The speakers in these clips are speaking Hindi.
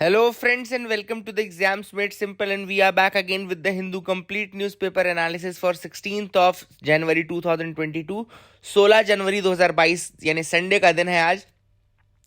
Hello, friends, and welcome to the Exams Made Simple. And we are back again with the Hindu complete newspaper analysis for 16th of January 2022. 16 जनवरी 2022 यानी संडे का दिन है आज।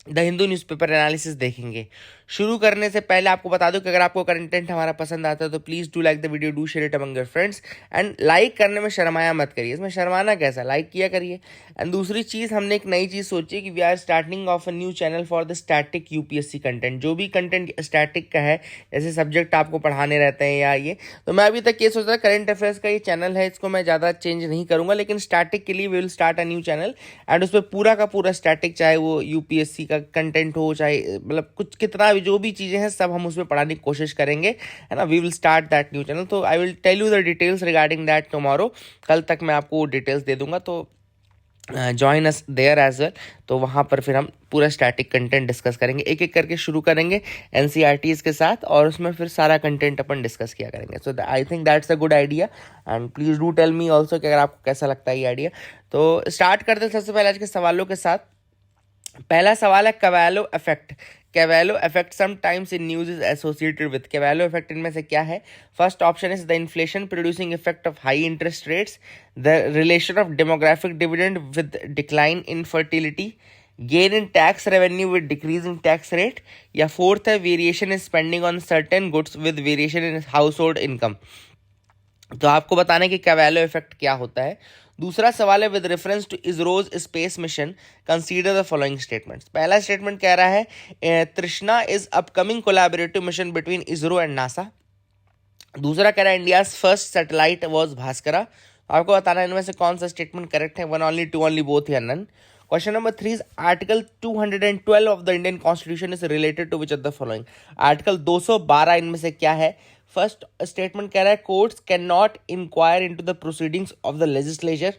द हिंदू न्यूज़पेपर एनालिसिस देखेंगे। शुरू करने से पहले आपको बता दूं कि अगर आपको कंटेंट हमारा पसंद आता है तो please do like the video, do share it among your friends and like करने में शर्माया मत करिए। इसमें शर्माना कैसा, लाइक किया करिए। एंड दूसरी चीज़, हमने एक नई चीज़ सोची कि we are starting off a new channel for the static UPSC content. जो भी कंटेंट स्टैटिक का है, जैसे सब्जेक्ट आपको पढ़ाने रहते हैं या ये, तो मैं अभी तक ये सोच रहा करंट अफेयर्स का ये चैनल है, इसको मैं ज़्यादा चेंज नहीं करूँगा, लेकिन स्टैटिक के लिए we will start a new channel and उस पर पूरा का पूरा स्टैटिक, चाहे वो यूपीएससी का कंटेंट हो, चाहे मतलब कुछ कितना भी जो भी चीज़ें हैं सब हम उसमें पढ़ाने की कोशिश करेंगे, है ना। We will start that new channel, तो I will tell you the details regarding that tomorrow. कल तक मैं आपको डिटेल्स दे दूंगा, तो join us there as well. तो वहाँ पर फिर हम पूरा स्टैटिक कंटेंट डिस्कस करेंगे, एक एक करके शुरू करेंगे एनसीईआरटीज़ के साथ, और उसमें फिर सारा कंटेंट अपन डिस्कस किया करेंगे। So I think that's a good idea and please do tell me also कि अगर आपको कैसा लगता है ये आइडिया। तो स्टार्ट करते हैं सबसे पहले आज के सवालों के साथ। पहला सवाल है Cavallo effect. Cavallo effect sometimes in news is associated with. Cavallo effect इनमें से क्या है? First option is the inflation producing effect of high interest rates, the relation of demographic dividend with decline in fertility, gain in tax revenue with decrease in tax rate, या फोर्थ है variation in spending on certain goods with variation in household income. तो आपको बताने कि कैवेलो इफेक्ट क्या होता है। दूसरा सवाल है with reference to ISRO's space mission consider the following statements. पहला स्टेटमेंट कह रहा है Trishna is upcoming collaborative mission between ISRO and NASA. दूसरा कह रहा है India first satellite was Bhaskara. आपको बताना है इनमें से कौन सा स्टेटमेंट करेक्ट है, one only, two only, both या none. Question number 3 is article 212 of the Indian constitution is related to which of the following. Article 212 इनमें से क्या है? फर्स्ट स्टेटमेंट कह रहा है courts can not inquire into the proceedings of the legislature.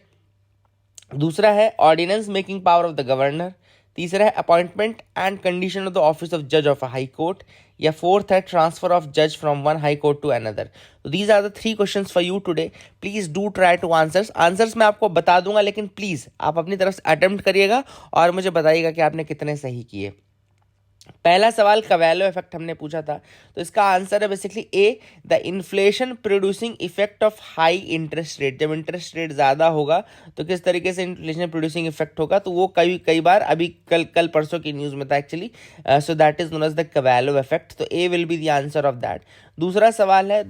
दूसरा है ordinance making power of the governor. तीसरा है appointment and condition of the office of जज ऑफ अ हाई कोर्ट, या फोर्थ है ट्रांसफर ऑफ जज from one high court to another. तो these are the 3 questions for you today. Please do try to answers मैं आपको बता दूंगा, लेकिन प्लीज आप अपनी तरफ से अटेम्प्ट करिएगा और मुझे बताइएगा कि आपने कितने सही किए। पहला सवाल कैवेलो इफेक्ट हमने पूछा था, तो इसका आंसर है basically A, the inflation producing effect of high interest rate. जब इंटरेस्ट रेट ज़्यादा होगा तो किस तरीके से इन्फ्लेशन प्रोड्यूसिंग इफेक्ट होगा, तो वो कई बार अभी कल परसों की न्यूज़ में था actually. So that is known as the Cavello effect. तो A will be the answer of that. दूसरा सवाल है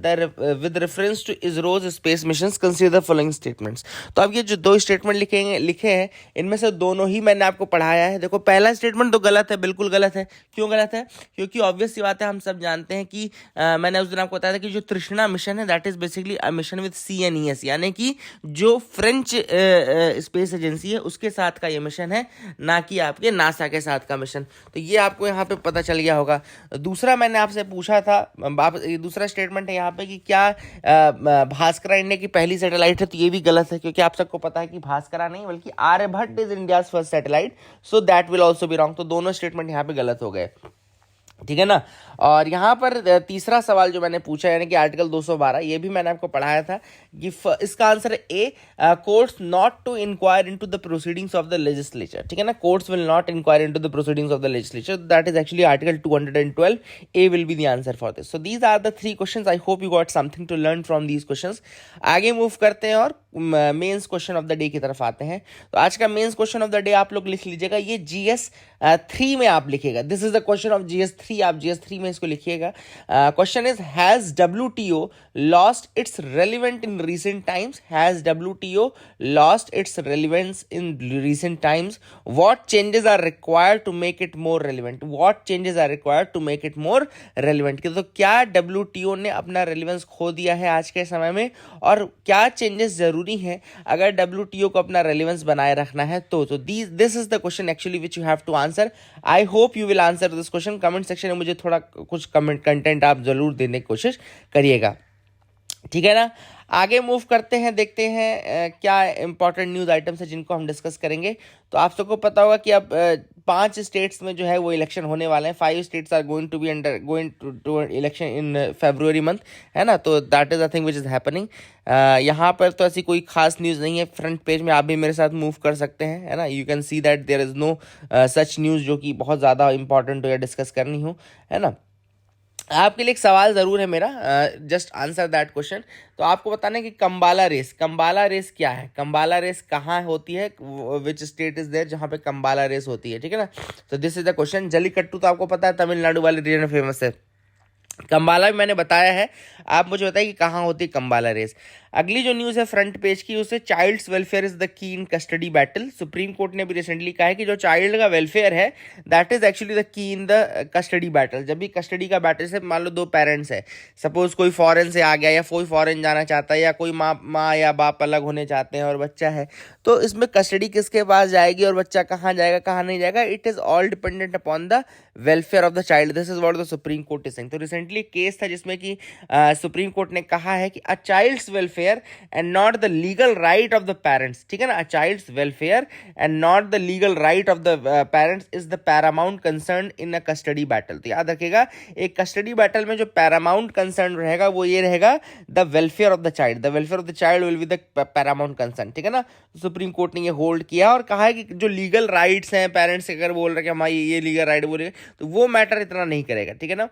with reference to ISRO's space missions consider the following statements. तो अब ये जो 2 स्टेटमेंट लिखे हैं इनमें से दोनों ही मैंने आपको पढ़ाया है। देखो पहला स्टेटमेंट तो गलत है, बिल्कुल गलत है। क्यों गलत है? क्योंकि ऑब्वियस सी बात है, हम सब जानते हैं कि मैंने उस दिन आपको बताया था कि जो तृष्णा मिशन है that is basically a mission with CNES, यानी कि जो फ्रेंच स्पेस एजेंसी है उसके साथ का ये मिशन है, ना कि आपके नासा के साथ का मिशन। तो ये आपको यहाँ पे पता चल गया होगा। दूसरा मैंने आपसे पूछा था, दूसरा स्टेटमेंट है यहाँ पे कि क्या भास्करा इंडिया की पहली सैटेलाइट है, तो ये भी गलत है, क्योंकि आप सबको पता है कि भास्करा नहीं बल्कि Aryabhatta is India first satellite. So that will also be wrong. तो दोनों स्टेटमेंट यहाँ पे गलत हो गए, ठीक है ना। और यहाँ पर तीसरा सवाल जो मैंने पूछा, यानी कि आर्टिकल 212, ये भी मैंने आपको पढ़ाया था कि इसका आंसर है A, courts not to inquire into the proceedings of the legislature, ठीक है ना। Courts will not inquire into the proceedings of the legislature, that is actually article 212। A will be the answer for this. So these are the 3 questions. I hope you got something to learn from these questions. आगे मूव करते हैं और mains question of the day की तरफ आते हैं। तो आज का mains question of the day आप लोग लिख लीजिएगा, ये GS 3 में आप लिखिएगा। This is the question of GS 3, आप GS 3 में इसको लिखिएगा। Question is has WTO lost its relevant in recent times? Has WTO lost its relevance in recent times? What changes are required to make it more relevant? What changes are required to make it more relevant? तो क्या WTO ने अपना रेलिवेंस खो दिया है आज के समय में, और क्या चेंजेस जरूरी है अगर WTO को अपना रेलिवेंस बनाए रखना है? तो this is the question actually which you have to answer. I hope you will answer this question. Comment section में मुझे थोड़ा कुछ कमेंट कंटेंट आप जरूर देने की कोशिश करिएगा, ठीक है ना। आगे मूव करते हैं, देखते हैं क्या इंपॉर्टेंट न्यूज़ आइटम्स है जिनको हम डिस्कस करेंगे। तो आप सबको पता होगा कि अब 5 स्टेट्स में जो है वो इलेक्शन होने वाले हैं। 5 states are going to election in February month, है ना। तो that is the thing which is happening. यहाँ पर तो ऐसी कोई खास न्यूज़ नहीं है। फ्रंट पेज में आप भी मेरे साथ मूव कर सकते हैं, है ना। You can see that there is no such news जो कि बहुत ज़्यादा इंपॉर्टेंट हो या डिस्कस करनी हो, है ना। आपके लिए एक सवाल ज़रूर है मेरा, जस्ट आंसर दैट क्वेश्चन। तो आपको बताना है कि कंबाला रेस क्या है, कंबाला रेस कहाँ होती है, विच स्टेट इज देयर जहाँ पे कंबाला रेस होती है, ठीक है ना। तो this is the question. Jallikattu तो आपको पता है तमिलनाडु वाले रीजन में फेमस है, कंबाला भी मैंने बताया है। आप मुझे बताइए कि कहाँ होती है कंबाला रेस। अगली जो न्यूज़ है फ्रंट पेज की, उसे child's welfare is the key in custody battle. Supreme Court ने भी रिसेंटली कहा है कि जो चाइल्ड का वेलफेयर है that is actually the key in the custody battle. जब भी कस्टडी का बैटल से मान लो दो पेरेंट्स है, सपोज कोई फॉरेन से आ गया या कोई फॉरेन जाना चाहता है या कोई माँ या बाप अलग होने चाहते हैं और बच्चा है, तो इसमें कस्टडी किसके पास जाएगी और बच्चा कहाँ जाएगा कहाँ नहीं जाएगा, it is all dependent upon the welfare of the child. This is what the Supreme Court is saying. तो रिसेंटली केस था जिसमें कि सुप्रीम कोर्ट ने कहा है कि a child's welfare and not the legal right of the parents, ठीक है ना, a child's welfare and not the legal right of the parents is the paramount concern in a custody battle. तो याद रखिएगा, एक कस्टडी बैटल में जो पैरामाउंट कंसर्न रहेगा वो ये रहेगा, the welfare of the child, the welfare of the child will be the paramount concern, ठीक है ना। सुप्रीम कोर्ट ने ये होल्ड किया और कहा है कि जो लीगल राइट्स हैं पेरेंट्स के, अगर बोल रहे कि हमारी ये लीगल राइट बोलेगा तो वो मैटर इतना नहीं करेगा, ठीक है ना।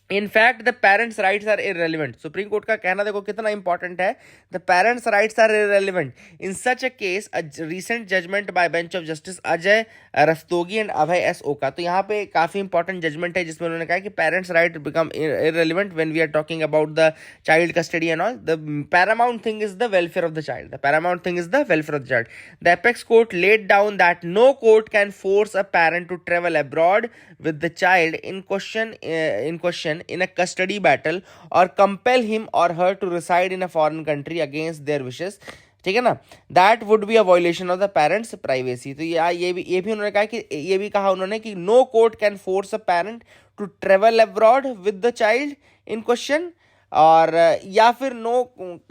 In fact the parents rights are irrelevant. Supreme Court का कहना देखो कितना इंपॉर्टेंट है, the parents rights are irrelevant in such a case, a recent judgement by bench of justice Ajay Rastogi and Abhay S Oka. तो यहाँ पे काफी इंपॉर्टेंट जजमेंट है जिसमें उन्होंने कहा कि parents right become irrelevant when we are talking about the child custody and all, the paramount thing is the welfare of the child, the paramount thing is the welfare of the child. The apex court laid down that no court can force a parent to travel abroad with the child in question in a custody battle or compel him or her to reside in a foreign country against their wishes, ठीक है ना, that would be a violation of the parents privacy. तो ये भी उन्होंने कहा कि ये भी कहा उन्होंने कि no court can force a parent to travel abroad with the child in question, और या फिर no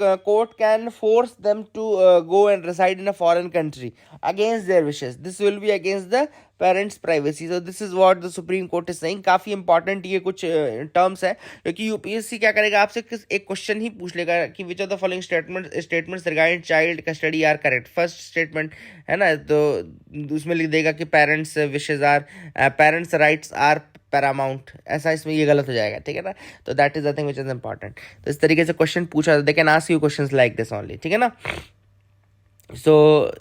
court can force them to go and reside in a foreign country against their wishes, this will be against the parents privacy. So this is what the Supreme Court is saying. काफी इंपॉर्टेंट ये कुछ टर्म्स है, क्योंकि यूपीएससी क्या करेगा, आपसे एक क्वेश्चन ही पूछ लेगा कि which of the following statements regarding child custody are correct. First statement है ना, तो उसमें लिख देगा कि parents wishes are, parents rights are paramount, ऐसा इसमें ये गलत हो जाएगा, ठीक है ना। तो that is the thing which is important. तो इस तरीके से क्वेश्चन पूछा, they can ask you questions like this only, ठीक है ना। सो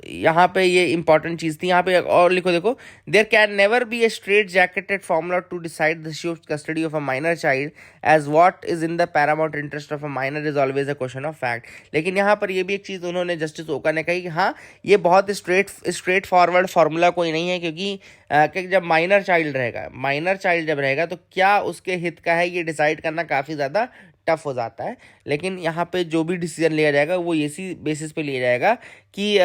यहाँ पे ये इंपॉर्टेंट चीज थी। यहाँ पे और लिखो, देखो, there can never be a straitjacketed formula to decide the issue of custody of a minor child as what is in the paramount interest of a minor is always a question of fact. लेकिन यहाँ पर ये भी एक चीज उन्होंने जस्टिस ओका ने कही कि हाँ, ये बहुत स्ट्रेट फॉरवर्ड फार्मूला कोई नहीं है, क्योंकि जब माइनर चाइल्ड जब रहेगा तो क्या उसके हित का है ये डिसाइड करना काफ़ी ज़्यादा टफ हो जाता है। लेकिन यहाँ पे जो भी डिसीजन लिया जाएगा वो इसी बेसिस पे लिया जाएगा कि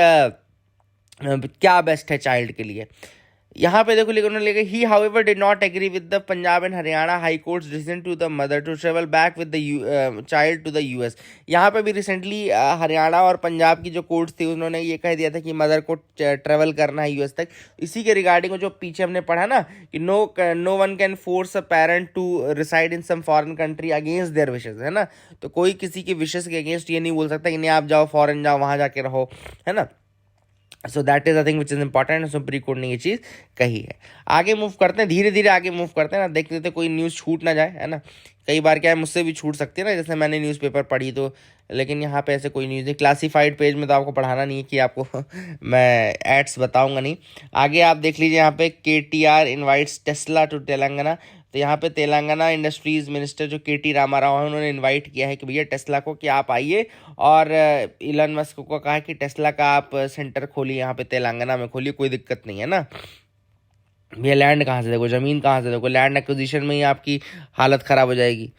क्या बेस्ट है चाइल्ड के लिए। यहाँ पे देखो उन्होंने लिखा, he however did not agree with the Punjab and Haryana high court's decision to the mother to travel back with the child to the US. यहाँ पे भी रिसेंटली हरियाणा और पंजाब की जो कोर्ट्स थी उन्होंने ये कह दिया था कि मदर को ट्रेवल करना है यूएस तक। इसी के रिगार्डिंग जो पीछे हमने पढ़ा ना कि no one can force a parent to reside in some foreign country against their wishes, है ना। तो कोई किसी के विशेस के अगेंस्ट ये नहीं बोल सकता कि नहीं आप जाओ फॉरेन जाओ वहाँ जाके रहो, है ना। So that is a thing which is important. Supreme Court ने ये चीज़ कही है। आगे मूव करते हैं, धीरे धीरे आगे मूव करते हैं ना, देखते देखते कोई न्यूज़ छूट ना जाए, है ना। कई बार क्या है, मुझसे भी छूट सकती है ना, जैसे मैंने न्यूज़पेपर पढ़ी तो, लेकिन यहाँ पे ऐसे कोई न्यूज़ नहीं। क्लासीफाइड पेज में तो आपको पढ़ाना नहीं है कि आपको मैं एड्स बताऊंगा नहीं। आगे आप देख लीजिए, यहाँ पे KTR invites Tesla to Telangana. तो यहाँ पे तेलंगाना इंडस्ट्रीज मिनिस्टर जो KT रामाराव है उन्होंने इनवाइट किया है कि भैया टेस्ला को कि आप आइए, और इलन मस्क को कहा है कि टेस्ला का आप सेंटर खोलिए यहाँ पे तेलंगाना में खोलिए, कोई दिक्कत नहीं है ना। भैया लैंड कहाँ से देखो, ज़मीन कहाँ से देखो, लैंड एक्विजिशन में ही आपकी हालत ख़राब हो जाएगी,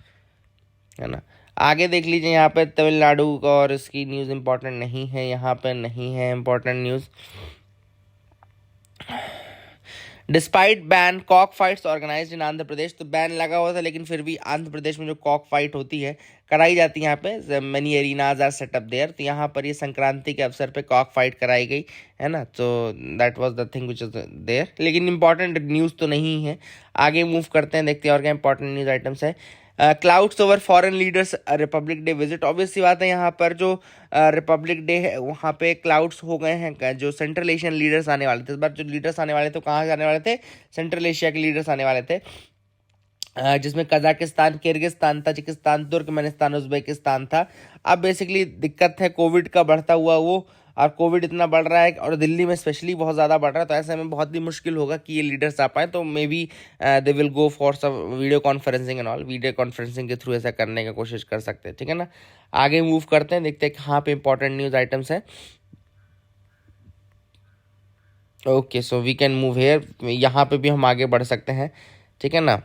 है ना। आगे देख लीजिए, यहाँ पे तमिलनाडु का और इसकी न्यूज़ इंपॉर्टेंट नहीं है, यहाँ पे नहीं है important news. Despite ban cock fights organized in Andhra Pradesh. तो बैन लगा हुआ था लेकिन फिर भी आंध्र प्रदेश में जो कॉक फाइट होती है कराई जाती है, यहाँ पे many arenas are set up there. तो यहाँ पर ये संक्रांति के अवसर पे कॉक फाइट कराई गई, है ना। तो that was the thing which is there, लेकिन इंपॉर्टेंट न्यूज़ तो नहीं है। आगे मूव करते हैं, देखते हैं और क्या इंपॉर्टेंट न्यूज़ आइटम्स है। Clouds over foreign leaders republic day visit. Obvious सी बात है, यहाँ पर जो रिपब्लिक डे है वहाँ पे क्लाउड्स हो गए हैं। जो सेंट्रल एशियन लीडर्स आने वाले थे, इस बार जो लीडर्स आने वाले थे कहाँ से आने वाले थे, सेंट्रल एशिया के लीडर्स आने वाले थे। जिसमें Kazakhstan, Kyrgyzstan, Tajikistan, Turkmenistan, Uzbekistan था। अब बेसिकली दिक्कत है कोविड का बढ़ता हुआ वो, और कोविड इतना बढ़ रहा है और दिल्ली में स्पेशली बहुत ज़्यादा बढ़ रहा है, तो ऐसे में बहुत ही मुश्किल होगा कि ये लीडर्स आ पाएँ। तो maybe they will go for some video conferencing and all, video conferencing के थ्रू ऐसा करने की कोशिश कर सकते हैं, ठीक है ना। आगे मूव करते हैं, देखते हैं कहाँ पे इंपॉर्टेंट न्यूज़ आइटम्स हैं। Okay, so we can move here, यहाँ पे भी हम आगे बढ़ सकते हैं, ठीक है ना।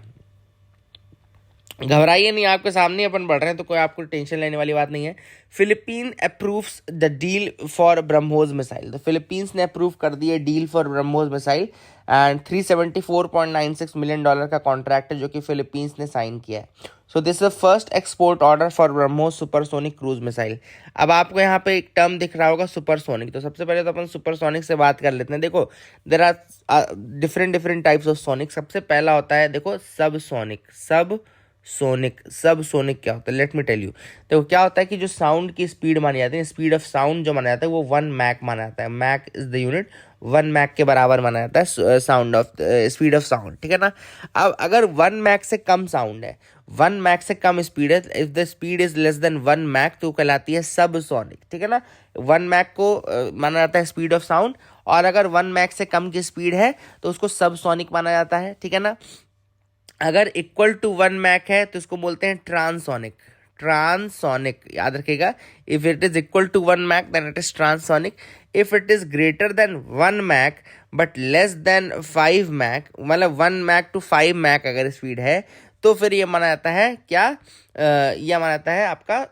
घबराइए नहीं, आपके सामने ही अपन बढ़ रहे हैं, तो कोई आपको टेंशन लेने वाली बात नहीं है। Philippine approves the deal for BrahMos missile, तो फिलीपींस ने अप्रूव कर दिया deal for BrahMos missile, and $374.96 million का कॉन्ट्रैक्ट है जो कि फिलीपींस ने साइन किया है। सो this is the first export order for BrahMos supersonic cruise missile. अब आपको यहाँ पे एक टर्म दिख रहा होगा सुपरसोनिक, तो सबसे पहले तो अपन सुपरसोनिक से बात कर लेते हैं। देखो there are different different types of sonic. सबसे पहला होता है देखो सब सोनिक। सब सोनिक क्या होता है, लेट मी टेल यू। देखो क्या होता है कि जो साउंड की स्पीड मानी जाती है, स्पीड ऑफ साउंड जो माना जाता है वो 1 मैक माना जाता है। Mach is the unit, 1 Mach के बराबर माना जाता है sound of speed of sound, ठीक है ना। अब अगर 1 मैक से कम साउंड है, 1 मैक से कम स्पीड है, if the speed is less than 1 Mach तो कहलाती है सब सोनिक, ठीक है ना। 1 मैक को माना जाता है स्पीड ऑफ साउंड, और अगर 1 मैक से कम की स्पीड है तो उसको सब सोनिक माना जाता है, ठीक है ना। अगर इक्वल टू 1 मैक है तो इसको बोलते हैं ट्रांसोनिक। ट्रांसोनिक याद रखिएगा, if it is equal to 1 Mach then it is transonic. If it is greater than 1 Mach but less than 5 Mach, मतलब 1 मैक टू 5 मैक अगर स्पीड है तो फिर ये माना जाता है क्या, यह माना जाता है आपका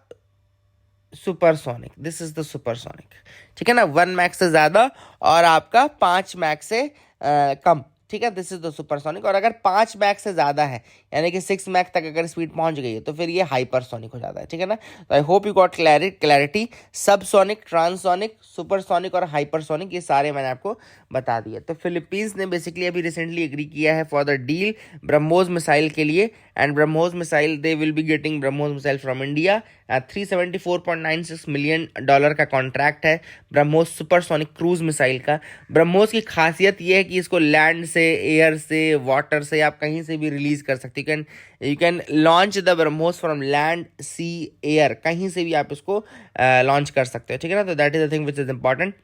supersonic. This is the supersonic, ठीक है ना। 1 मैक से ज्यादा और आपका 5 मैक से कम, ठीक है, दिस इज द सुपरसोनिक। और अगर 5 मैक से ज्यादा है, यानी कि 6 मैक तक अगर स्पीड पहुंच गई है, तो फिर ये हाइपरसोनिक हो जाता है, ठीक है ना। तो I hope you got clarity. Subsonic, transonic, supersonic और हाइपरसोनिक, ये सारे मैंने आपको बता दिए। तो फिलीपींस ने बेसिकली अभी रिसेंटली एग्री किया है for the deal BrahMos missile के लिए, and BrahMos missile they will be getting BrahMos missile from India. $374.96 million का कॉन्ट्रैक्ट है ब्रह्मोस सुपरसोनिक क्रूज मिसाइल का। ब्रह्मोस की खासियत यह है कि इसको लैंड से, एयर से, वाटर से, आप कहीं से भी रिलीज कर सकते हो। You can launch the BrahMos from land, sea, air, कहीं से भी आप इसको लॉन्च कर सकते हो, ठीक है ना। तो that is the thing which is important,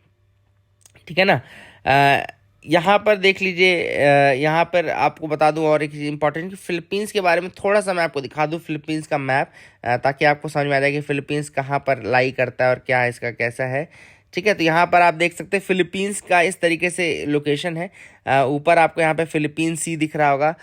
ठीक है ना। यहाँ पर देख लीजिए, यहाँ पर आपको बता दूं और एक चीज़ इंपॉर्टेंट कि फिलीपींस के बारे में थोड़ा सा मैं आपको दिखा दूं फिलीपींस का मैप, ताकि आपको समझ में आ जाए कि फिलीपींस कहाँ पर लाई करता है और क्या है इसका कैसा है, ठीक है। तो यहाँ पर आप देख सकते हैं फिलीपींस का इस तरीके से लोकेशन है। ऊपर आपको यहाँ पे फिलीपीन सी दिख रहा होगा,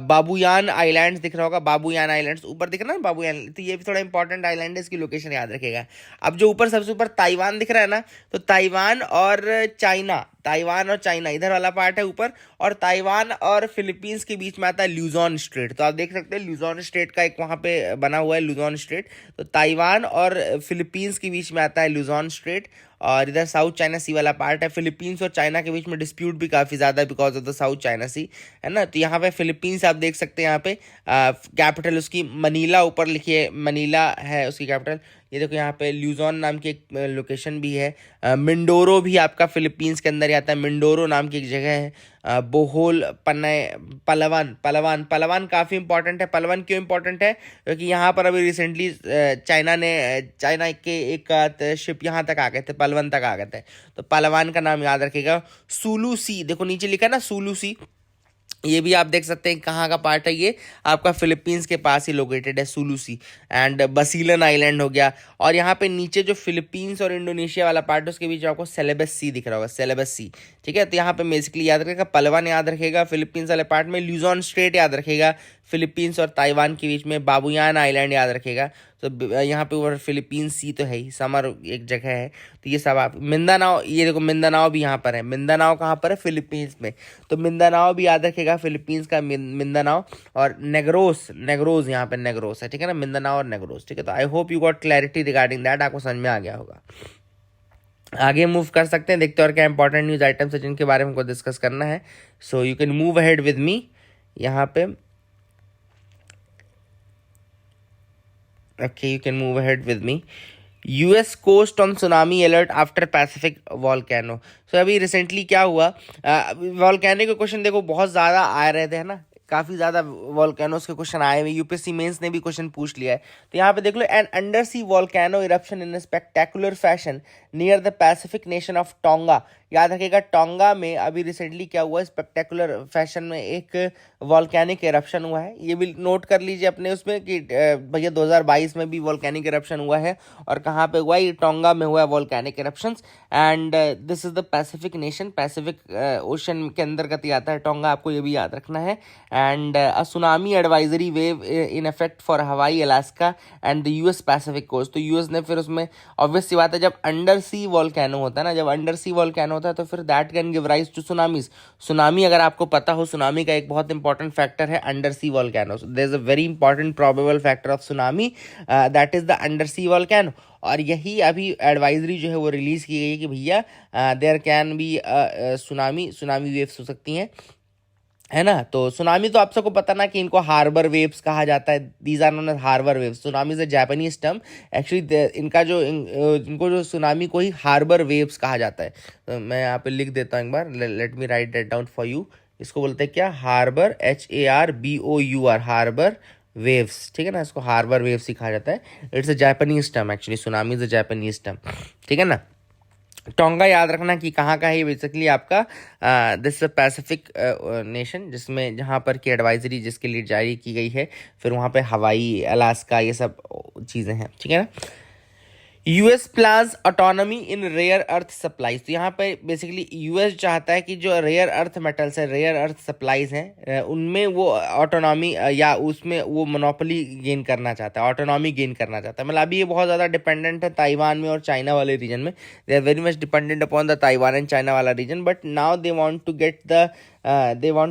बाबूयान आइलैंड्स दिख रहा होगा, बाबूयान आइलैंड्स ऊपर दिख रहा है ना, बाबूयान, तो ये भी थोड़ा इंपॉर्टेंट आइलैंड है, इसकी लोकेशन याद रखेगा। अब जो ऊपर सबसे ऊपर ताइवान दिख रहा है ना, तो ताइवान और चाइना इधर वाला पार्ट है ऊपर, और ताइवान और फिलीपींस के बीच में आता है ल्यूजॉन स्ट्रेट। तो आप देख सकते हैं ल्यूजॉन स्ट्रेट का एक वहाँ पे बना हुआ है ल्यूजॉन स्ट्रेट, तो ताइवान और फिलीपींस के बीच में आता है ल्यूजॉन स्ट्रेट, और इधर साउथ चाइना सी वाला पार्ट है। फिलीपींस और चाइना के बीच में डिस्प्यूट भी काफ़ी ज़्यादा है because of the south China sea, है ना। तो यहाँ पे फिलीपींस आप देख सकते हैं, यहाँ पे कैपिटल उसकी मनीला ऊपर लिखिए, मनीला है उसकी कैपिटल। ये देखो यहाँ पे ल्यूजॉन नाम की एक लोकेशन भी है। मिंडोरो भी आपका फिलीपींस के अंदर ही आता है, मिंडोरो नाम की एक जगह है। बोहोल, पलवान काफ़ी इंपॉर्टेंट है। पलवान क्यों इंपॉर्टेंट है, क्योंकि यहाँ पर अभी रिसेंटली चाइना के एक शिप यहाँ तक आ गए थे, पलवन तक आ गए थे, तो पलवान का नाम याद रखिएगा। सुलू सी, देखो नीचे लिखा है ना सुलू सी, ये भी आप देख सकते हैं कहाँ का पार्ट है, ये आपका फिलीपींस के पास ही लोकेटेड है सुलूसी। एंड बसीलन आइलैंड हो गया, और यहाँ पे नीचे जो फिलीपींस और इंडोनेशिया वाला पार्ट है उसके बीच आपको सेलेबस सी दिख रहा होगा, सेलेबस सी, ठीक है। तो यहाँ पे बेसिकली याद रखेगा, पलवान याद रखेगा फिलीपींस वाले पार्ट में, ल्यूजॉन स्ट्रेट याद रखेगा फिलीपींस और ताइवान के बीच में, बाबूयान आइलैंड याद रखेगा। तो यहाँ पे ऊपर फिलीपींस सी तो है ही, समर एक जगह है, तो ये सब आप, मिंदानाओ, ये देखो मिंदानाओ भी यहाँ पर है। मिंदानाओ कहाँ पर है, फिलीपींस में, तो मिंदानाओ भी याद रखेगा फिलीपींस का मिंदानाओ। और नेग्रोस यहाँ पे नेग्रोस है, ठीक है ना, मिंदानाओ और नेग्रोस, ठीक है। तो I hope you got clarity regarding that, आपको समझ में आ गया होगा। आगे मूव कर सकते हैं, देखते हैं और क्या इंपॉर्टेंट न्यूज आइटम्स है जिनके बारे में हमको डिस्कस करना है। So you can move ahead with me यहाँ पे। Okay, you can move ahead with me. US coast on tsunami alert after Pacific volcano. So अभी रिसेंटली क्या हुआ, वॉल्केनो के क्वेश्चन देखो बहुत ज़्यादा आ रहे थे, है ना, काफ़ी ज़्यादा वॉल्केनोस के क्वेश्चन आए हुए, यूपीएससी मेंस ने भी क्वेश्चन पूछ लिया है। तो यहाँ पे देख लो, an under C volcano eruption in spectacular fashion near the pacific nation of Tonga. याद रखिएगा, टोंगा में अभी रिसेंटली क्या हुआ, स्पेक्टेकुलर फैशन में एक वॉल्केनिक इरप्शन हुआ है। ये भी नोट कर लीजिए अपने उसमें कि भैया 2022 में भी वॉल्केनिक इरप्शन हुआ है, और कहाँ पे हुआ, ये टोंगा में हुआ है volcanic eruptions. And this is the pacific nation, Pacific ocean के अंतर्गत ही आता है टोंगा, आपको ये भी याद रखना है। And a tsunami advisory wave in effect for Hawaii, Alaska and the US pacific coast. तो यूएस ने फिर उसमें, ऑब्वियस सी बात है, जब अंडर सी वॉल्केनो होता है ना, जब अंडर सी वॉल्केनो होता है तो फिर that can give rise to tsunamis. Tsunami, अगर आपको पता हो, सुनामी का एक बहुत इंपॉर्टेंट फैक्टर है under C volcano. There is a very important probable factor of tsunami, that is the under C volcano. और यही अभी एडवाइजरी जो है वो रिलीज की गई है कि भैया there can be tsunami waves हो सकती हैं, है ना। तो सुनामी तो आप सबको पता ना कि इनको हार्बर वेव्स कहा जाता है। These are known as harbour waves. Tsunami is a Japanese term actually. इनका जो इनको जो सुनामी को ही हार्बर वेव्स कहा जाता है। तो मैं यहाँ पे लिख देता हूँ एक बार, let me write that down for you. इसको बोलते हैं क्या, हार्बर, HARBOUR, हार्बर वेव्स, ठीक है ना। इसको हार्बर वेव्स ही कहा जाता है। It's a Japanese term actually, tsunami is a Japanese term, ठीक है ना। टोंगा याद रखना कि कहाँ का है, बेसिकली आपका दिस पैसिफिक नेशन, जिसमें जहाँ पर की एडवाइजरी जिसके लिए जारी की गई है, फिर वहाँ पे हवाई, अलास्का, ये सब चीज़ें हैं, ठीक है ना। यूएस प्लान्स ऑटोनॉमी इन रेयर अर्थ सप्लाईज। तो यहाँ पे बेसिकली यूएस चाहता है कि जो रेयर अर्थ मेटल्स है, रेयर अर्थ सप्लाईज हैं, उनमें वो ऑटोनॉमी या उसमें वो मोनोपोली गेन करना चाहता है, ऑटोनॉमी गेन करना चाहता है। मतलब अभी ये बहुत ज़्यादा डिपेंडेंट है ताइवान में और चाइना वाले रीजन में। They are very much dependent upon the Taiwan and China वाला region, but now they want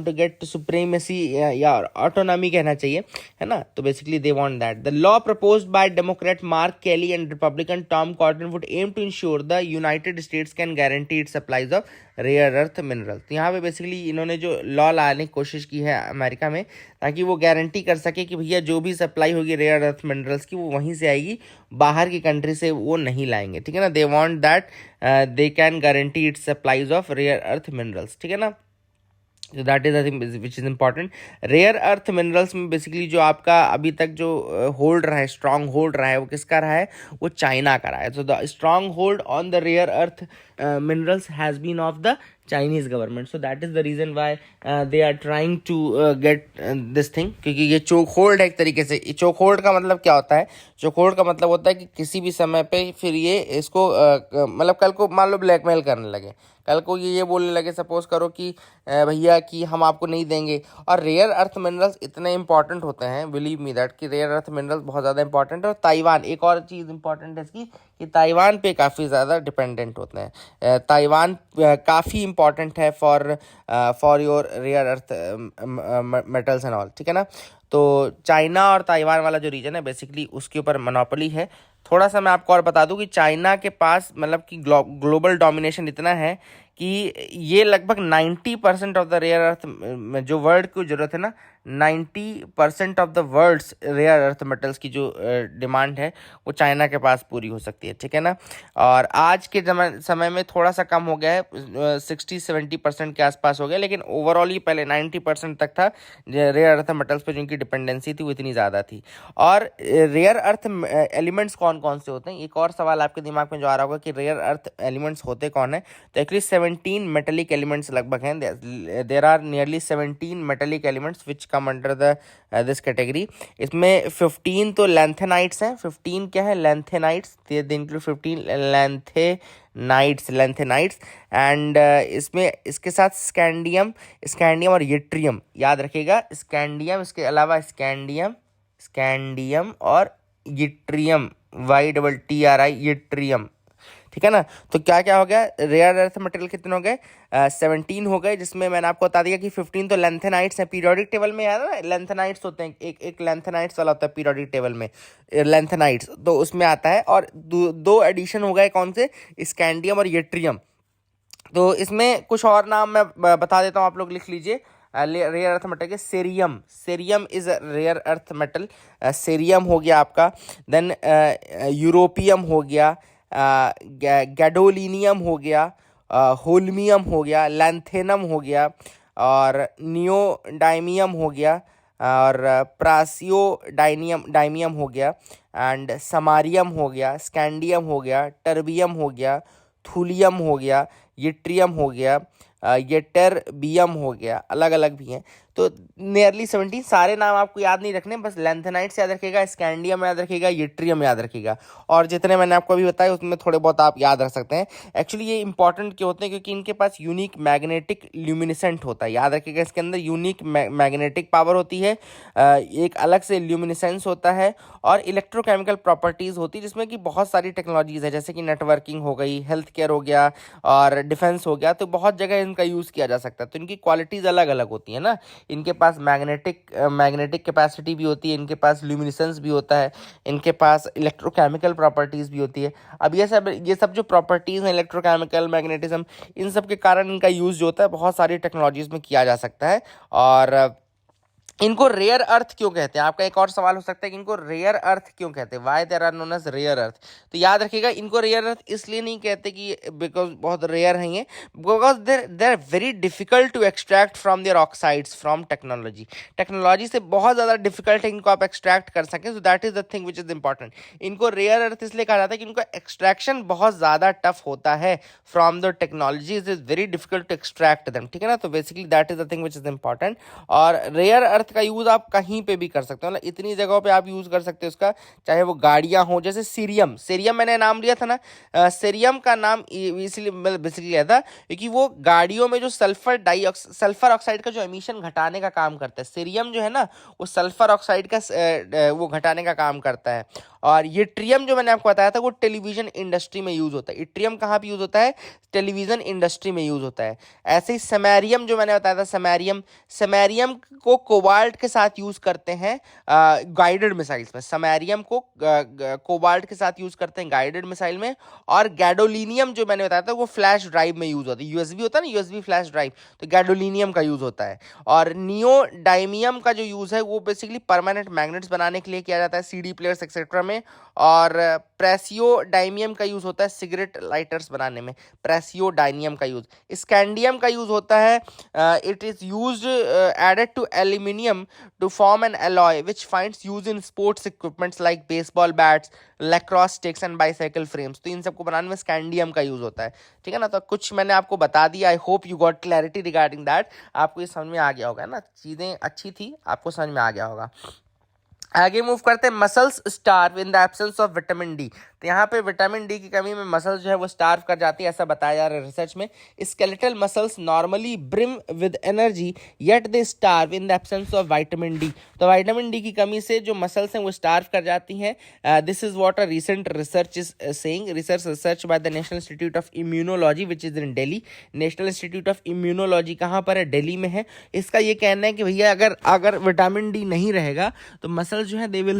to get supremacy या ऑटोनॉमी कहना चाहिए, है ना। तो basically they want that. The law proposed by democrat Mark Kelly and republican Tom Cotton would aim to ensure the United States can guarantee its supplies of rare earth mineral. तो यहाँ पे बेसिकली इन्होंने जो लॉ लाने की कोशिश की है अमेरिका में, ताकि वो गारंटी कर सके कि भैया जो भी सप्लाई होगी रेयर अर्थ मिनरल्स की, वो वहीं से आएगी, बाहर की कंट्री से वो नहीं लाएंगे, ठीक है ना। They want that they can guarantee its supplies of rare earth minerals, ठीक है ना। तो that is I think which is important. Rare earth minerals में बेसिकली जो आपका अभी तक जो होल्ड रहा है, स्ट्रॉन्ग होल्ड रहा है, वो किसका रहा है, वो चाइना का रहा है। तो the strong hold on the rare earth minerals has been of the Chinese government. So that is the reason why they are trying to get this thing, क्योंकि ये चोक होल्ड है एक तरीके से। चोक होल्ड का मतलब क्या होता है, चोक होल्ड का मतलब होता है कि किसी भी समय पे फिर ये इसको मतलब कल को मान लो ब्लैकमेल करने लगे, कल को ये बोलने लगे, सपोज करो कि भैया कि हम आपको नहीं देंगे। और रेयर अर्थ मिनरल्स इतने इंपॉर्टेंट होते हैं, बिलीव मी दैट, कि रेयर अर्थ मिनरल्स बहुत ज़्यादा इंपॉर्टेंट है। और ताइवान, एक और चीज़ इंपॉर्टेंट है इसकी, कि ताइवान पे काफ़ी ज़्यादा डिपेंडेंट होते हैं। ताइवान काफ़ी इंपॉर्टेंट है for your rare earth metals and all, ठीक है ना। तो चाइना और ताइवान वाला जो रीजन है बेसिकली उसके ऊपर मोनोपोली है। थोड़ा सा मैं आपको और बता दूं कि चाइना के पास मतलब कि ग्लोबल डोमिनेशन इतना है कि ये लगभग 90% ऑफ द रेयर अर्थ में जो वर्ल्ड को जरूरत है ना, 90% of the world's rare earth metals की जो डिमांड है वो चाइना के पास पूरी हो सकती है, ठीक है ना। और आज के समय में थोड़ा सा कम हो गया है, 60-70% के आसपास हो गया, लेकिन ओवरऑल ही पहले 90% तक था रेयर अर्थ मेटल्स पर जिनकी डिपेंडेंसी थी वो इतनी ज़्यादा थी। और रेयर अर्थ एलिमेंट्स कौन कौन से होते हैं, एक और सवाल आपके दिमाग में जो आ रहा होगा कि रेयर अर्थ एलिमेंट्स होते कौन है। तो एक्चुअली 17 मेटेलिक एलिमेंट्स लगभग हैं। There are nearly 17 metallic elements which come under the this category. इसमें 15 तो लैंथेनाइट्स हैं। 15 क्या है, लैंथेनाइट्स। दे इंक्लूड 15 लैंथेनाइट्स एंड इसमें इसके साथ स्कैंडियम और यट्रियम, याद रखिएगा, स्कैंडियम, इसके अलावा स्कैंडियम और यट्रियम, YTTRI, यट्रियम, ठीक है ना। तो क्या क्या हो गया, रेयर अर्थ मटेरियल कितने हो गए, 17 हो गए, जिसमें मैंने आपको बता दिया कि 15 तो लैंथेनाइट्स हैं। पीरियोडिक टेबल में याद है ना, लैंथेनाइट्स होते हैं, एक लैंथेनाइट्स वाला होता है पीरियोडिक टेबल में, लैंथेनाइट्स, तो उसमें आता है। और दो एडिशन हो गए, कौन से, स्कैंडियम और यट्रियम। तो इसमें कुछ और नाम मैं बता देता हूँ, आप लोग लिख लीजिए। रेयर अर्थ मेटल के cerium is rare earth metal, cerium हो गया आपका। देन यूरोपियम हो गया, गैडोलिनियम हो गया, होल्मियम हो गया, लैंथेनम हो गया, और नियोडाइमियम हो गया, और डाइमियम हो गया, एंड समारियम हो गया, स्कैंडियम हो गया, टर्बियम हो गया, थूलियम हो गया, यट्रियम हो गया, येटरबियम हो गया, अलग अलग भी हैं। तो नियरली 17 सारे नाम आपको याद नहीं रखने, बस लैंथेनाइट्स याद रखिएगा, स्कैंडियम याद रखिएगा, यट्रियम याद रखिएगा, और जितने मैंने आपको अभी बताए उसमें थोड़े बहुत आप याद रख सकते हैं। एक्चुअली ये इंपॉर्टेंट क्यों होते हैं, क्योंकि इनके पास यूनिक मैग्नेटिक ल्यूमिनेसेंट होता है। याद रखिएगा, इसके अंदर यूनिक मैग्नेटिक पावर होती है, एक अलग से ल्यूमिनेसेंस होता है, और इलेक्ट्रोकेमिकल प्रॉपर्टीज़ होती है, जिसमें कि बहुत सारी टेक्नोलॉजीज़ है, जैसे कि नेटवर्किंग हो गई, हेल्थ केयर हो गया, और डिफेंस हो गया। तो बहुत जगह इनका यूज़ किया जा सकता है। तो इनकी क्वालिटीज़ अलग अलग होती है ना। इनके पास मैग्नेटिक कैपेसिटी भी होती है, इनके पास ल्यूमिनेसेंस भी होता है, इनके पास इलेक्ट्रोकेमिकल प्रॉपर्टीज़ भी होती है। अब ये सब जो प्रॉपर्टीज़ हैं, इलेक्ट्रोकेमिकल, मैग्नेटिज्म, इन सब के कारण इनका यूज़ जो होता है बहुत सारी टेक्नोलॉजीज़ में किया जा सकता है। और इनको रेयर अर्थ क्यों कहते हैं? आपका एक और सवाल हो सकता है कि इनको रेयर अर्थ क्यों कहते हैं, why there are known as rare earth. तो याद रखिएगा, इनको रेयर अर्थ इसलिए नहीं कहते कि बिकॉज बहुत रेयर हैं ये, because there very difficult to extract from their oxides from technology से बहुत ज़्यादा डिफिकल्ट है इनको आप एक्सट्रैक्ट कर सकें। सो that is the thing which is important. इनको रेयर अर्थ इसलिए कहा जाता है कि इनका एक्सट्रैक्शन बहुत ज़्यादा टफ होता है from the technology, is very difficult to extract them, ठीक है ना। तो basically that is the thing which is important. और रेयर अर्थ का यूज आप कहीं पे भी कर सकते हो, मतलब इतनी जगहों पे आप यूज कर सकते हो उसका, चाहे वो गाड़ियां हो, जैसे सीरियम मैंने नाम लिया था ना, सीरियम का नाम इसलिए बेसिकली लिया था क्योंकि वो गाड़ियों में जो सल्फर ऑक्साइड का जो एमिशन घटाने का काम करता है। सीरियम जो है ना, वो सल्फर ऑक्साइड का वो घटाने का काम करता है। और ये ट्रियम जो मैंने आपको बताया था, वो टेलीविजन इंडस्ट्री में यूज होता है। इट्रियम कहाँ पे यूज होता है? टेलीविजन इंडस्ट्री में यूज होता है। ऐसे ही समैरियम जो मैंने बताया था, समैरियम को कोबाल्ट के साथ यूज करते हैं गाइडेड मिसाइल्स में। समैरियम को कोबाल्ट के साथ यूज करते हैं गाइडेड मिसाइल में। और गैडोलिनियम जो मैंने बताया था, वो फ्लैश ड्राइव में यूज होता है। यूएसबी होता है ना, यूएसबी फ्लैश ड्राइव, तो गैडोलिनियम का यूज होता है। और नियोडाइमियम का जो यूज है, वो बेसिकली परमानेंट मैग्नेट्स बनाने के लिए किया जाता है, सीडी प्लेयर्स एक्सेट्रा में। और प्रेसियोडाइमियम का यूज होता है सिगरेट लाइटर्स बनाने में, प्रेसियोडाइमियम का यूज। स्कैंडियम का यूज होता है, it is used added to aluminium to form an alloy which finds use in sports equipments like baseball bats, lacrosse sticks and bicycle frames। तो इन सबको बनाने में स्कैंडियम का यूज होता है, ठीक है ना। तो कुछ मैंने आपको बता दिया, आई hope you got clarity regarding that. आपको ये समझ में आ गया होगा ना, चीज़ें अच्छी थी, आपको समझ में आ गया होगा। आगे मूव करते हैं, muscles starve in the absence of vitamin D. तो यहाँ पे विटामिन डी की कमी में मसल्स जो है वो स्टार्व कर जाती है, ऐसा बताया जा रहा है रिसर्च में। Skeletal muscles normally brim with energy yet they starve in the absence of vitamin D. तो विटामिन डी की कमी से जो मसल्स हैं वो स्टार्व कर जाती हैं। This is what a recent research is saying, research by the national institute of immunology which is in Delhi. National institute of immunology कहाँ पर है? दिल्ली में है। इसका ये कहना है कि भैया अगर विटामिन डी नहीं रहेगा तो मसल जो है they will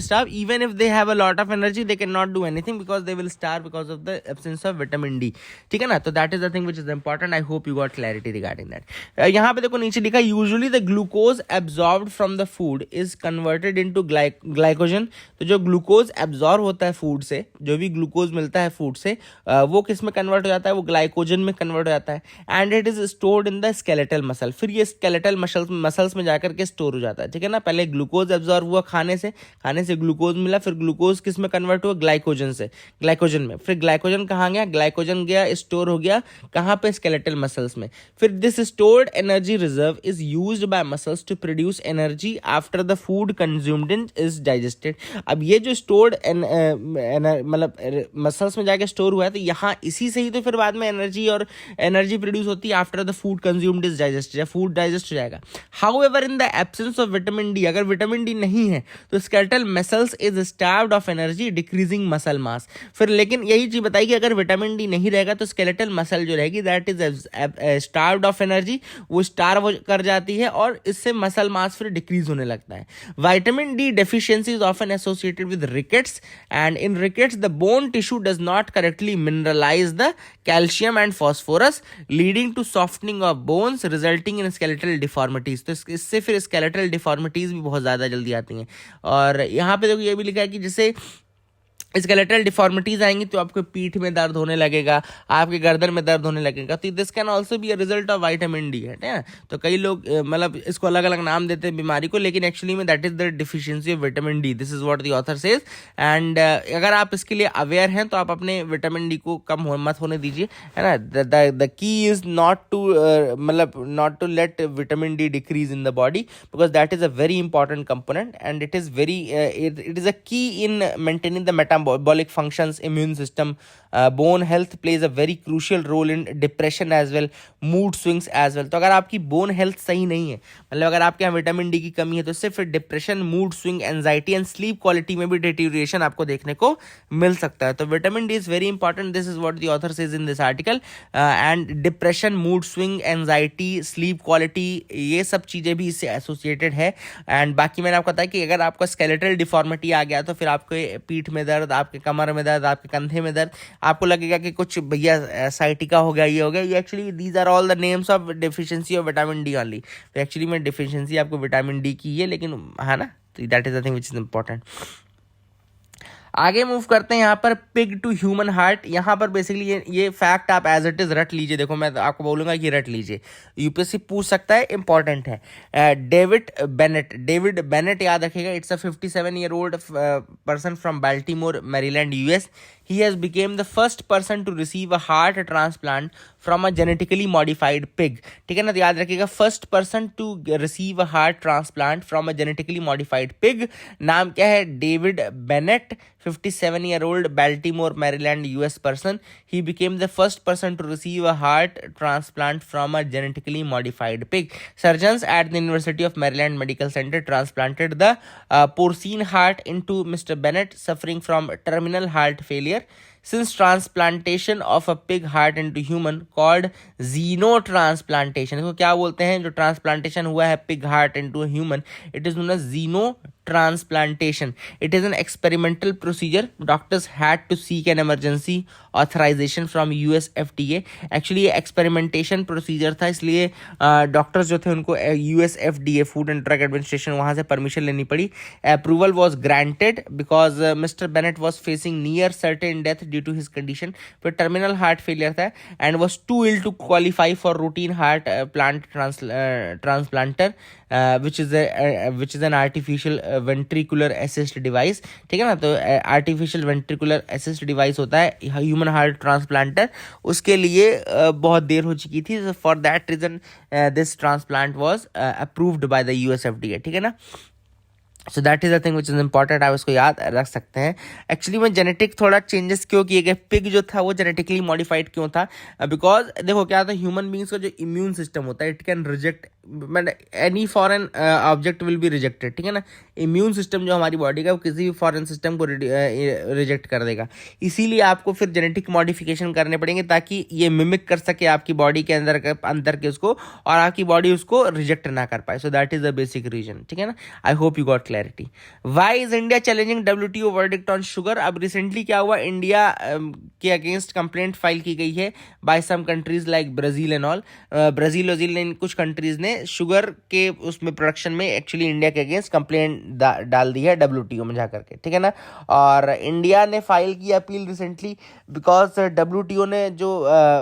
starve even if they have a lot of energy, they cannot do anything because they will starve because of the absence of vitamin D, ठीक है ना। तो that is the thing which is important. I hope you got clarity regarding that. यहाँ पे देखो नीचे लिखा usually the glucose absorbed from the food is converted into glycogen। तो जो ग्लूकोज एब्जॉर्ब होता है फूड से, जो भी ग्लूकोज मिलता है फूड से, वो किस में कन्वर्ट हो जाता है? वो ग्लाइकोजन में कन्वर्ट हो जाता है। And it is stored in the skeletal muscle. फिर ये स्केलेटल मसल्स में जाकर के स्टोर हो जाता है, ठीक है ना। पहले ग्लूकोज एब्जॉर्ब हुआ खाने से ग्लूकोज मिला, फिर ग्लूकोज किस में कन्वर्ट हुआ? ग्लाइकोजन में। फिर ग्लाइकोजन कहाँ गया? ग्लाइकोजन गया, स्टोर हो गया कहाँ पे? स्केलेटल मसल्स में। फिर this stored energy reserve is used by muscles to produce energy after the food consumed is digested. अब ये जो स्टोर्ड मतलब मसल्स में जाके स्टोर हुआ है, तो यहाँ इसी से ही तो फिर बाद में एनर्जी प्रोड्यूस होती है after the food consumed is digested, food digest हो जाएगा। However in the absence of vitamin D, अगर विटामिन डी नहीं है तो skeletal muscles is starved of energy decreasing muscle mass. फिर लेकिन यही चीज बताई कि अगर विटामिन डी नहीं रहेगा तो स्केलेटल मसल जो रहेगी that is starved of energy, वो स्टार्व कर जाती है और इससे मसल मास फिर डिक्रीज होने लगता है। Vitamin D deficiency is often associated with rickets, and in rickets the bone tissue does not correctly mineralise the calcium and phosphorus leading to softening of bones resulting in skeletal deformities. तो इससे फिर स्केलेटल डिफॉर्मिटीज भी बहुत ज़्यादा जल्दी आती हैं। और यहाँ पे देखो ये भी लिखा है कि जैसे स्केलेटल डिफॉर्मिटीज आएंगी तो आपको पीठ में दर्द होने लगेगा, आपके गर्दन में दर्द होने लगेगा, तो this can also be a result of vitamin D है। तो कई लोग मतलब इसको अलग अलग नाम देते हैं बीमारी को, लेकिन एक्चुअली में that is the deficiency of vitamin D, this is what the author says. And अगर आप इसके लिए अवेयर हैं तो आप अपने विटामिन डी को कम मत होने दीजिए, है ना। The key is not to मतलब not to let vitamin D decrease in the body, because that is a very important component and it is very it is a key in maintaining the metabolic functions, immune system, bone health plays a very crucial role in depression as well, mood swings as well। तो अगर आपकी बोन हेल्थ सही नहीं है, मतलब अगर आपके यहाँ विटामिन डी की कमी है, तो सिर्फ depression, mood swing, anxiety and sleep quality में भी डिटेरियोरेशन आपको देखने को मिल सकता है। तो vitamin D is very important, this is what the author says in this article. And depression, mood swing, anxiety, sleep quality, ये सब चीज़ें भी इससे एसोसिएटेड है। एंड बाकी मैंने आपको बताया कि अगर आपका स्केलेटल डिफॉर्मिटी आ गया तो फिर आपके पीठ में दर्द, आपके कमर में दर्द, आपके कंधे में दर्द, आपको लगेगा कि कुछ भैया साइटिका हो गया, ये हो गया। ये actually these are all the names of deficiency of vitamin D only. तो एक्चुअली में डेफिशिएंसी आपको विटामिन डी की है, लेकिन है ना, तो that is the thing which is important. आगे मूव करते हैं यहाँ पर पिग टू ह्यूमन हार्ट। यहाँ पर बेसिकली ये फैक्ट आप एज इट इज रट लीजिए। देखो मैं आपको बोलूंगा कि रट लीजिए, यूपीएससी पूछ सकता है, इंपॉर्टेंट है। डेविड बेनेट याद रखिएगा, it's a 57-year-old person from Baltimore, Maryland, US. He has became the first person to receive a heart transplant from a genetically modified pig। ठीक है ना, तो याद रखिएगा, first person to receive a heart transplant from a genetically modified pig. नाम क्या है? David Bennett, 57-year-old, Baltimore, Maryland, US person। He became the first person to receive a heart transplant from a genetically modified pig। Surgeons at the University of Maryland Medical Center transplanted the porcine heart into Mr. Bennett, suffering from terminal heart failure। Since transplantation of a pig heart into human called xenotransplantation, इसको क्या बोलते हैं? जो ट्रांसप्लांटेशन हुआ है pig heart into human, it is known as xenotransplantation। It is an experimental procedure। Doctors had to seek an emergency authorization from US FDA। Actually ये experimentation procedure था, इसलिए डॉक्टर्स जो थे उनको US FDA, food and drug administration, वहाँ से परमिशन लेनी पड़ी। Approval was granted because Mr. Bennett was facing near certain death due to his condition। फिर टर्मिनल हार्ट फेलियर था and was too ill to qualify for routine heart transplanter, which is an artificial ventricular assist device। ठीक है ना, तो artificial ventricular assist device होता है ह्यूमन हार्ट ट्रांसप्लांटर, उसके लिए बहुत देर हो चुकी थी। For that reason this transplant was approved by the US FDA. ठीक है ना, so that is the thing which is important, आप इसको याद रख सकते हैं। एक्चुअली में जेनेटिक थोड़ा चेंजेस क्यों किए गए, पिग जो था वो जेनेटिकली मॉडिफाइड क्यों था? बिकॉज देखो क्या था, ह्यूमन बींग्स का जो इम्यून सिस्टम होता है, इट कैन रिजेक्ट, मतलब any foreign object will be rejected. ठीक है ना, इम्यून सिस्टम जो हमारी बॉडी का, वो किसी भी फॉरेन सिस्टम को रिजेक्ट कर देगा। इसीलिए आपको फिर जेनेटिक मॉडिफिकेशन करने पड़ेंगे ताकि ये मिमिक कर सके आपकी बॉडी के अंदर के उसको, और आपकी बॉडी उसको रिजेक्ट ना कर पाए। So that is the basic reason. ठीक है ना, I hope you got clarity. Why is India challenging WTO verdict on sugar? अब रिसेंटली क्या हुआ, इंडिया के अगेंस्ट कंप्लेंट फाइल की गई है by some countries like Brazil and all. Brazil ने, कुछ कंट्रीज ने शुगर के उसमें प्रोडक्शन में एक्चुअली इंडिया के अगेंस्ट कंप्लेंट डाल दी है WTO में जाकर के। ठीक है ना, और इंडिया ने फाइल की अपील रिसेंटली बिकॉज WTO ने जो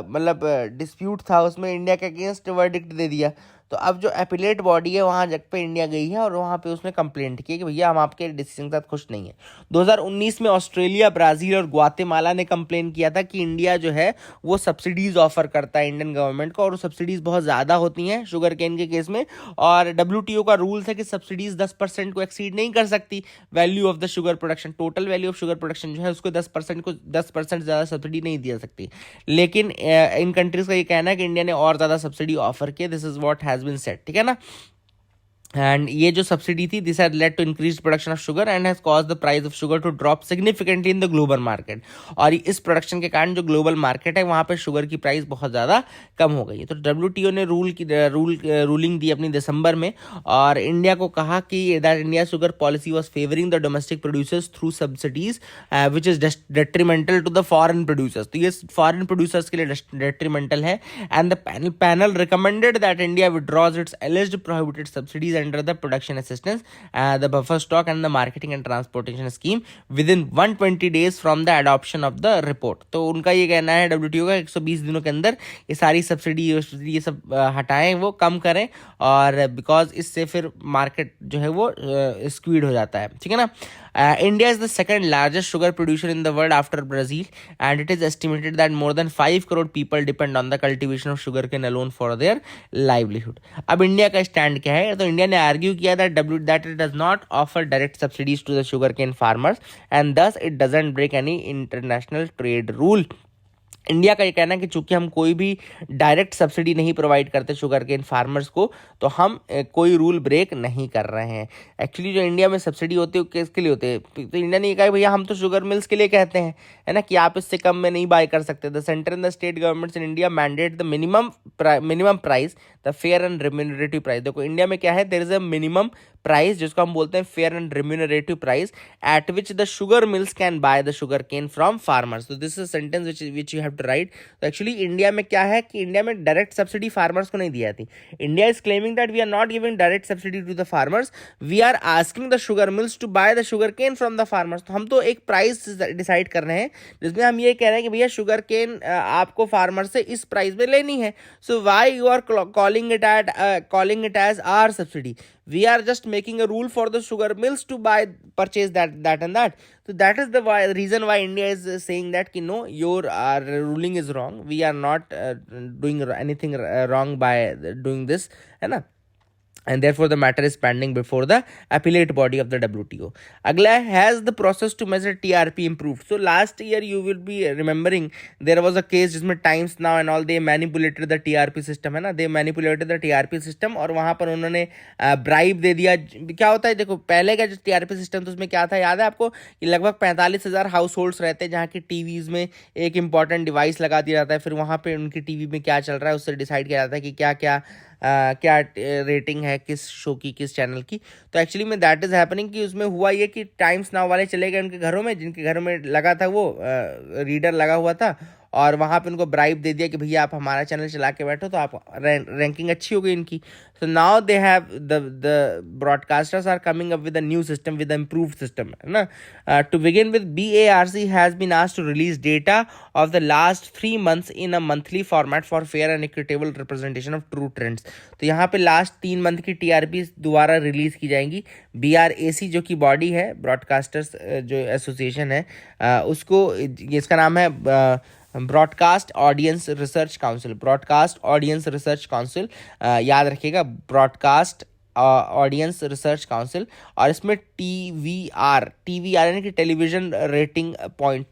मतलब डिस्प्यूट था उसमें इंडिया के अगेंस्ट वर्डिक्ट दे दिया। तो अब जो अपीलेट बॉडी है वहाँ जग पे इंडिया गई है और वहाँ पे उसने कंप्लेंट की कि भैया हम आपके डिसीजन के साथ खुश नहीं है। 2019 में ऑस्ट्रेलिया, ब्राज़ील और ग्वातेमाला ने कंप्लेन किया था कि इंडिया जो है वो सब्सिडीज़ ऑफर करता है इंडियन गवर्नमेंट को, और सब्सिडीज़ बहुत ज़्यादा होती हैं शुगर केन के केस में, और WTO का रूल था कि सब्सिडीज़ 10% को एक्सीड नहीं कर सकती value of the sugar production. Total value of sugar production जो है उसको 10% ज़्यादा सब्सिडी नहीं दी जा सकती। लेकिन इन कंट्रीज़ का ये कहना है कि इंडिया ने और ज़्यादा सब्सिडी ऑफर किया। This is what has been said। ठीक है ना, एंड ये जो सब्सिडी थी, this had led to increase production of sugar and has cause the price of sugar to drop significantly in the global market. और इस प्रोडक्शन के कारण जो ग्लोबल मार्केट है वहाँ पे शुगर की प्राइस बहुत ज़्यादा कम हो गई है। तो WTO ने रूलिंग दी अपनी दिसंबर में, और इंडिया को कहा कि that India sugar policy was favouring the domestic producers through subsidies which is detrimental to the foreign producers. तो ये फॉरेन प्रोड्यूसर्स के लिए डेट्रीमेंटल है। And the panel recommended that India withdraws its alleged prohibited subsidies subsidies under the production assistance, the buffer stock and the marketing and transportation scheme within 120 days from the adoption of the report. तो उनका ये कहना है WTO का 120 दिनों के अंदर ये सारी सब्सिडी ये सब हटाएं, वो कम करें, और बिकॉज इससे फिर मार्केट जो है वो स्क्वीड हो जाता है, ठीक है ना. India is the second largest sugar producer in the world after Brazil, and it is estimated that more than 5 crore people depend on the cultivation of sugarcane alone for their livelihood. अब इंडिया का स्टैंड क्या है? तो इंडिया ने आर्ग्यू किया that it does not offer direct subsidies to the sugarcane farmers and thus it doesn't break any international trade rule. India का ये कहना है कि चूंकि हम कोई भी डायरेक्ट सब्सिडी नहीं प्रोवाइड करते शुगर केन फार्मर्स को, तो हम कोई रूल ब्रेक नहीं कर रहे हैं. एक्चुअली जो इंडिया में सब्सिडी होती है वो किसके लिए होती है? तो इंडिया ने ये कहा भैया हम तो शुगर मिल्स के लिए कहते हैं, है ना, कि आप इससे कम में नहीं बाय कर सकते. The centre and the state governments in India mandate the minimum price, the fair and remunerative price. देखो इंडिया में क्या है, there is a minimum price जिसको हम बोलते हैं fair and remunerative price, at which the sugar mills can buy the sugar cane from farmers. तो this is sentence which you have to write. तो एक्चुअली इंडिया में क्या है कि इंडिया में डायरेक्ट सब्सिडी फार्मर्स को नहीं दी जाती. India is claiming that we are not giving direct subsidy to the farmers, we are asking the sugar mills to buy the sugar cane from the farmers. तो हम तो एक प्राइस डिसाइड कर रहे हैं जिसमें हम ये कह रहे हैं कि भैया शुगर केन आपको फार्मर से इस प्राइस में लेनी है. So why you are calling it as our subsidy? We are just making a rule for the sugar mills to purchase that and that. So that is the reason why India is saying that कि no, your ruling is wrong. We are not doing anything wrong by doing this, है ना. And therefore the matter is pending before the appellate body of the WTO. अगला है, has the process to measure TRP improved? So last year you will be remembering there was a case जिसमें Times Now and all they manipulated the TRP system, है ना. They manipulated the TRP system और वहाँ पर उन्होंने bribe दे दिया. क्या होता है, देखो पहले का जो TRP system तो उसमें क्या था याद है आपको, कि लगभग 45,000 हाउस होल्ड्स रहते हैं जहाँ की टीवीज में एक इंपॉर्टेंट डिवाइस लगा दिया जाता है. फिर वहाँ पे उनकी टीवी में क्या चल रहा है उससे डिसाइड किया जाता है कि क्या रेटिंग है किस शो की, किस चैनल की. तो एक्चुअली में दैट इज हैपनिंग कि उसमें हुआ ये कि टाइम्स नाउ वाले चले गए उनके घरों में, जिनके घरों में लगा था वो रीडर लगा हुआ था, और वहाँ पे उनको ब्राइब दे दिया कि भैया आप हमारा चैनल चला के बैठो तो आप रैंकिंग अच्छी हो गई इनकी. So now they have the broadcasters are coming up with a new system, with improved system, है ना. To begin with, BARC has been asked to release data of the last 3 months in a monthly format for fair and equitable representation of true trends. तो यहाँ पे लास्ट 3 month की TRP दोबारा रिलीज की जाएंगी. BRAC जो कि बॉडी है, ब्रॉडकास्टर्स जो एसोसिएशन है, उसको इसका नाम है broadcast audience research council. Broadcast audience research council, याद रखिएगा, ब्रॉडकास्ट ऑडियंस रिसर्च काउंसिल. और इसमें TVR यानी कि टेलीविजन रेटिंग पॉइंट,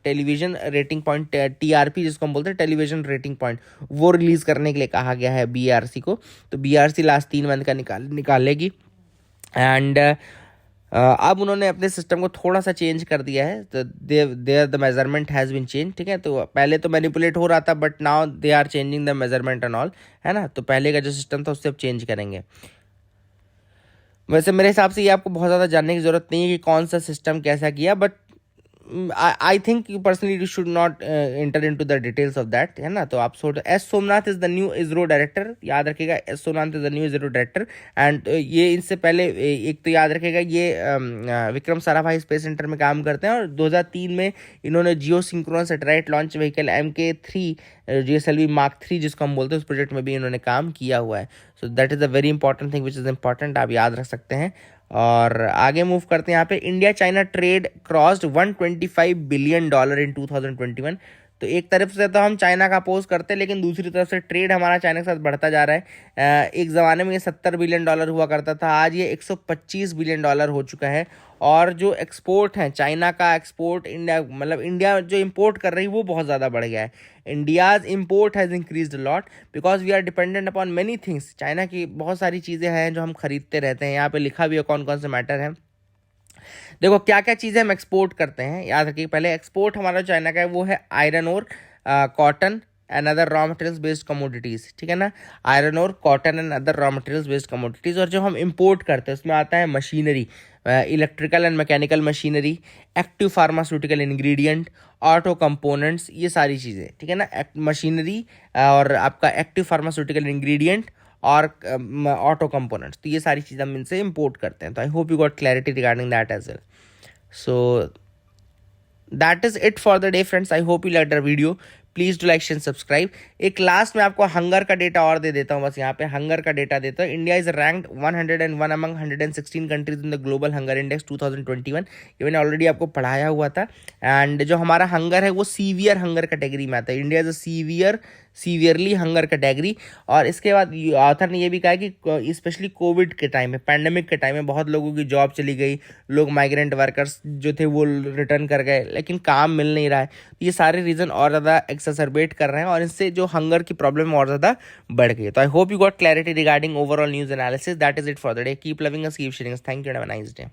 TRP जिसको हम बोलते हैं टेलीविजन रेटिंग पॉइंट, वो रिलीज करने के लिए कहा गया है BRC को. तो BRC लास्ट 3 month का निकालेगी. एंड अब उन्होंने अपने सिस्टम को थोड़ा सा चेंज कर दिया है. तो there the measurement has been change, ठीक है. तो पहले तो मैनिपुलेट हो रहा था, but now they are changing the measurement and all, है ना. तो पहले का जो सिस्टम था उससे अब चेंज करेंगे. वैसे मेरे हिसाब से ये आपको बहुत ज़्यादा जानने की ज़रूरत नहीं है कि कौन सा सिस्टम कैसा किया, but I think you personally should not enter into the details of that, है ना. तो आप S. Somnath is the new ISRO director, याद रखिएगा. S. Somnath is the new ISRO director. And ये इससे पहले एक तो याद रखिएगा ये विक्रम साराभाई स्पेस सेंटर में काम करते हैं, और 2003 में इन्होंने geosynchronous satellite launch vehicle MK3 GSLV Mark 3 जिसको हम बोलते हैं, उस प्रोजेक्ट में भी इन्होंने काम किया हुआ है. So that is a very important thing which is important, आप याद रख सकते हैं. और आगे मूव करते हैं. यहाँ पे India China trade crossed $125 billion इन 2021. तो एक तरफ से तो हम चाइना का अपोज करते हैं, लेकिन दूसरी तरफ से ट्रेड हमारा चाइना के साथ बढ़ता जा रहा है. एक ज़माने में ये $70 billion हुआ करता था, आज ये $125 billion हो चुका है. और जो एक्सपोर्ट है चाइना का, एक्सपोर्ट इंडिया, मतलब इंडिया जो इंपोर्ट कर रही है वो बहुत ज़्यादा बढ़ गया है. India's import has increased lot because we are dependent upon many things. China की बहुत सारी चीज़ें हैं जो हम खरीदते रहते हैं. यहाँ पे लिखा भी है कौन कौन से मैटर हैं. देखो क्या क्या चीज़ें हम एक्सपोर्ट करते हैं, याद रखिए. पहले एक्सपोर्ट हमारा चाइना का है वो है iron ore, cotton and other raw materials based commodities, ठीक है ना. Iron ore, cotton and other raw materials based commodities. और जो हम इंपोर्ट करते हैं उसमें आता है machinery, electrical and mechanical machinery, active pharmaceutical ingredient, auto components, ये सारी चीज़ें, ठीक है ना. मशीनरी और आपका एक्टिव फार्मास्यूटिकल इंग्रेडिएंट, और ऑटो कंपोनेंट्स, तो ये सारी चीज़ें हम इनसे इम्पोर्ट करते हैं. तो I hope you got clarity regarding that as well. So that is it for the day friends. I hope you liked our video. Please do like share subscribe. एक लास्ट में आपको हंगर का डेटा और दे देता हूँ, बस यहाँ पे हंगर का डेटा देता हूँ. India is ranked 101 among 116 countries in the global hunger index 2021. ये मैंने ऑलरेडी आपको पढ़ाया हुआ था. एंड जो हमारा हंगर है वो सीवियर हंगर कैटेगरी में आता है. India is a severely hunger category. और इसके बाद ऑथर ने ये भी कहा है कि स्पेशली कोविड के टाइम में, पैंडेमिक के टाइम में बहुत लोगों की जॉब चली गई, लोग माइग्रेंट वर्कर्स जो थे वो रिटर्न कर गए, लेकिन काम मिल नहीं रहा है. ये सारे रीज़न और ज़्यादा एक्सरबेट कर रहे हैं और इससे जो हंगर की प्रॉब्लम और ज़्यादा बढ़ गई है. तो I hope you got clarity regarding overall news analysis. That is it for the day. Keep loving us, keep sharing us. Thank you and have a nice day.